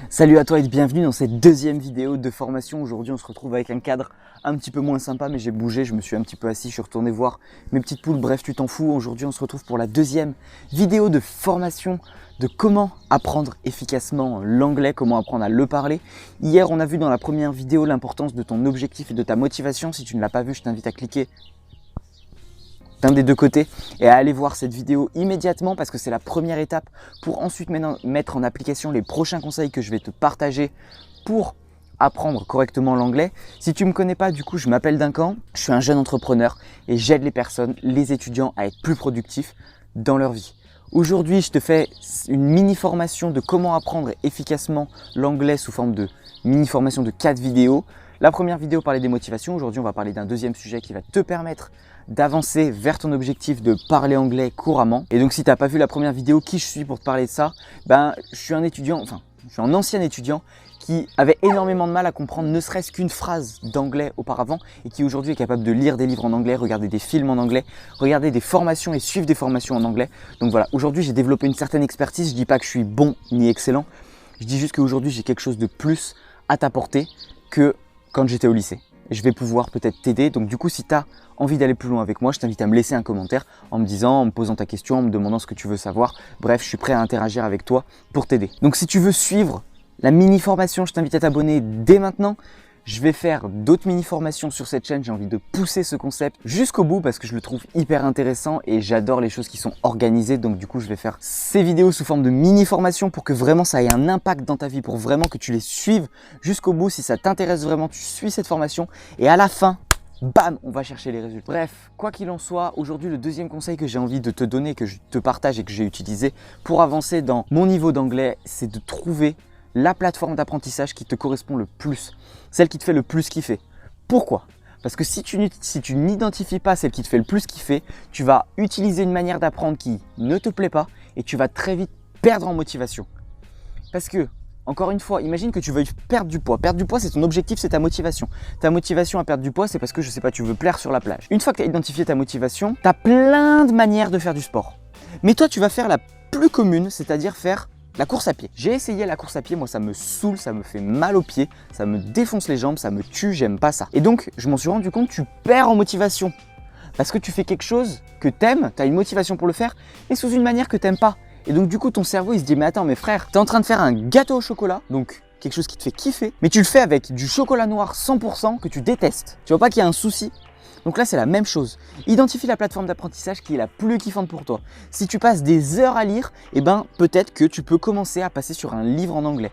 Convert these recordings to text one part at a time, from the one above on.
Salut à toi et bienvenue dans cette deuxième vidéo de formation. Aujourd'hui on se retrouve avec un cadre un petit peu moins sympa, mais j'ai bougé, je me suis un petit peu assis, je suis retourné voir mes petites poules, bref tu t'en fous. Aujourd'hui on se retrouve pour la deuxième vidéo de formation de comment apprendre efficacement l'anglais, comment apprendre à le parler. Hier on a vu dans la première vidéo l'importance de ton objectif et de ta motivation. Si tu ne l'as pas vu, je t'invite à cliquer d'un des deux côtés et à aller voir cette vidéo immédiatement parce que c'est la première étape pour ensuite mettre en application les prochains conseils que je vais te partager pour apprendre correctement l'anglais. Si tu ne me connais pas, du coup, je m'appelle Duncan, je suis un jeune entrepreneur et j'aide les personnes, les étudiants à être plus productifs dans leur vie. Aujourd'hui, je te fais une mini-formation de comment apprendre efficacement l'anglais sous forme de mini-formation de 4 vidéos. La première vidéo parlait des motivations. Aujourd'hui, on va parler d'un deuxième sujet qui va te permettre d'avancer vers ton objectif de parler anglais couramment. Et donc, si tu n'as pas vu la première vidéo, qui je suis pour te parler de ça? Je suis un étudiant, je suis un ancien étudiant qui avait énormément de mal à comprendre ne serait-ce qu'une phrase d'anglais auparavant et qui aujourd'hui est capable de lire des livres en anglais, regarder des films en anglais, regarder des formations et suivre des formations en anglais. Donc voilà, aujourd'hui j'ai développé une certaine expertise. Je dis pas que je suis bon ni excellent, je dis juste qu'aujourd'hui j'ai quelque chose de plus à t'apporter que quand j'étais au lycée. Je vais pouvoir peut-être t'aider. Donc du coup, si tu as envie d'aller plus loin avec moi, je t'invite à me laisser un commentaire en me disant, en me posant ta question, en me demandant ce que tu veux savoir. Bref, je suis prêt à interagir avec toi pour t'aider. Donc si tu veux suivre la mini-formation, je t'invite à t'abonner dès maintenant. Je vais faire d'autres mini-formations sur cette chaîne. J'ai envie de pousser ce concept jusqu'au bout parce que je le trouve hyper intéressant et j'adore les choses qui sont organisées. Donc du coup, je vais faire ces vidéos sous forme de mini-formation pour que vraiment ça ait un impact dans ta vie, pour vraiment que tu les suives jusqu'au bout. Si ça t'intéresse vraiment, tu suis cette formation et à la fin, bam, on va chercher les résultats. Bref, quoi qu'il en soit, aujourd'hui, le deuxième conseil que j'ai envie de te donner, que je te partage et que j'ai utilisé pour avancer dans mon niveau d'anglais, c'est de trouver la plateforme d'apprentissage qui te correspond le plus, celle qui te fait le plus kiffer. Pourquoi? Parce que si tu n'identifies pas celle qui te fait le plus kiffer, tu vas utiliser une manière d'apprendre qui ne te plaît pas et tu vas très vite perdre en motivation. Parce que, encore une fois, imagine que tu veuilles perdre du poids. Perdre du poids, c'est ton objectif, c'est ta motivation. Ta motivation à perdre du poids, c'est parce que, je sais pas, tu veux plaire sur la plage. Une fois que tu as identifié ta motivation, tu as plein de manières de faire du sport. Mais toi, tu vas faire la plus commune, c'est-à-dire faire la course à pied. J'ai essayé la course à pied, moi ça me saoule, ça me fait mal aux pieds, ça me défonce les jambes, ça me tue, j'aime pas ça. Et donc je m'en suis rendu compte, tu perds en motivation. Parce que tu fais quelque chose que t'aimes, tu as une motivation pour le faire, mais sous une manière que t'aimes pas. Et donc du coup ton cerveau il se dit mais attends mais frère, t'es en train de faire un gâteau au chocolat, donc quelque chose qui te fait kiffer, mais tu le fais avec du chocolat noir 100% que tu détestes. Tu vois pas qu'il y a un souci? Donc là, c'est la même chose. Identifie la plateforme d'apprentissage qui est la plus kiffante pour toi. Si tu passes des heures à lire, peut-être que tu peux commencer à passer sur un livre en anglais.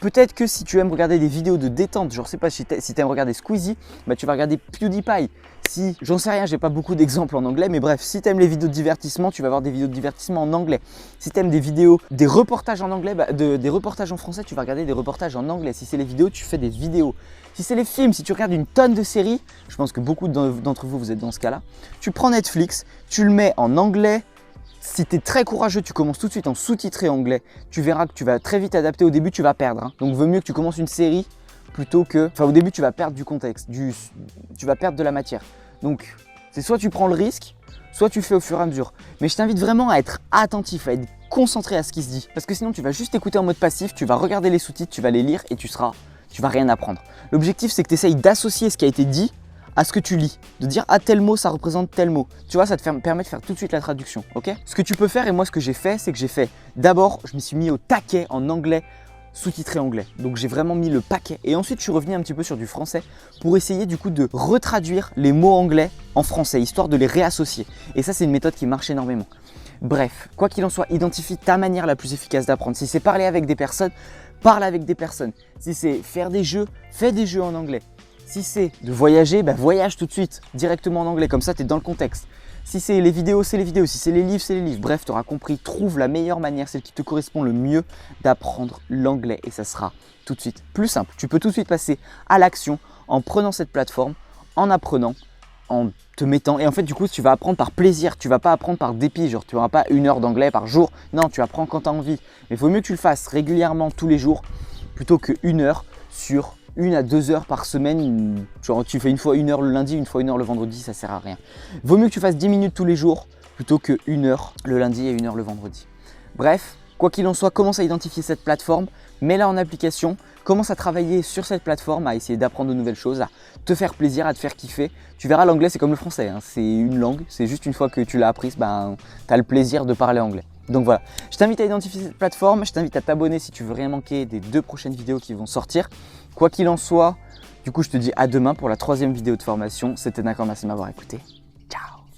Peut-être que si tu aimes regarder des vidéos de détente, genre je sais pas si tu aimes regarder Squeezie, tu vas regarder PewDiePie. Si, j'en sais rien, j'ai pas beaucoup d'exemples en anglais, mais bref, si tu aimes les vidéos de divertissement, tu vas voir des vidéos de divertissement en anglais. Si tu aimes des reportages en anglais, des reportages en français, tu vas regarder des reportages en anglais. Si c'est les vidéos, tu fais des vidéos. Si c'est les films, si tu regardes une tonne de séries, je pense que beaucoup d'entre vous êtes dans ce cas-là, tu prends Netflix, tu le mets en anglais. Si tu es très courageux, tu commences tout de suite en sous-titré anglais. Tu verras que tu vas très vite adapter. Au début, tu vas perdre. Donc, vaut mieux que tu commences une série plutôt que… Au début, tu vas perdre du contexte, tu vas perdre de la matière. Donc, c'est soit tu prends le risque, soit tu fais au fur et à mesure. Mais je t'invite vraiment à être attentif, à être concentré à ce qui se dit. Parce que sinon, tu vas juste écouter en mode passif, tu vas regarder les sous-titres, tu vas les lire et tu vas rien apprendre. L'objectif, c'est que tu essayes d'associer ce qui a été dit à ce que tu lis, de dire ah tel mot ça représente tel mot. Tu vois, ça te permet de faire tout de suite la traduction, ok? Ce que tu peux faire et moi ce que j'ai fait, c'est que j'ai fait d'abord, je me suis mis au taquet en anglais, sous-titré anglais. Donc j'ai vraiment mis le paquet et ensuite je suis revenu un petit peu sur du français pour essayer du coup de retraduire les mots anglais en français, histoire de les réassocier. Et ça c'est une méthode qui marche énormément. Bref, quoi qu'il en soit, identifie ta manière la plus efficace d'apprendre. Si c'est parler avec des personnes, parle avec des personnes. Si c'est faire des jeux, fais des jeux en anglais. Si c'est de voyager, voyage tout de suite, directement en anglais, comme ça tu es dans le contexte. Si c'est les vidéos, c'est les vidéos. Si c'est les livres, c'est les livres. Bref, tu auras compris, trouve la meilleure manière, celle qui te correspond le mieux d'apprendre l'anglais et ça sera tout de suite plus simple. Tu peux tout de suite passer à l'action en prenant cette plateforme, en apprenant, en te mettant. Et en fait, du coup, tu vas apprendre par plaisir. Tu ne vas pas apprendre par dépit. Genre, tu n'auras pas 1 heure d'anglais par jour. Non, tu apprends quand tu as envie. Mais il vaut mieux que tu le fasses régulièrement tous les jours plutôt que 1 heure sur 1 à 2 heures par semaine. Genre, tu fais une fois 1 heure le lundi, une fois 1 heure le vendredi, ça sert à rien. Vaut mieux que tu fasses 10 minutes tous les jours plutôt que 1 heure le lundi et 1 heure le vendredi. Bref, quoi qu'il en soit, commence à identifier cette plateforme, mets-la en application, commence à travailler sur cette plateforme, à essayer d'apprendre de nouvelles choses, à te faire plaisir, à te faire kiffer. Tu verras, l'anglais c'est comme le français, hein. C'est une langue, c'est juste une fois que tu l'as apprise, tu as le plaisir de parler anglais. Donc voilà, je t'invite à identifier cette plateforme, je t'invite à t'abonner si tu veux rien manquer des 2 prochaines vidéos qui vont sortir. Quoi qu'il en soit, du coup je te dis à demain pour la 3e vidéo de formation. C'était Nakor, merci de m'avoir écouté.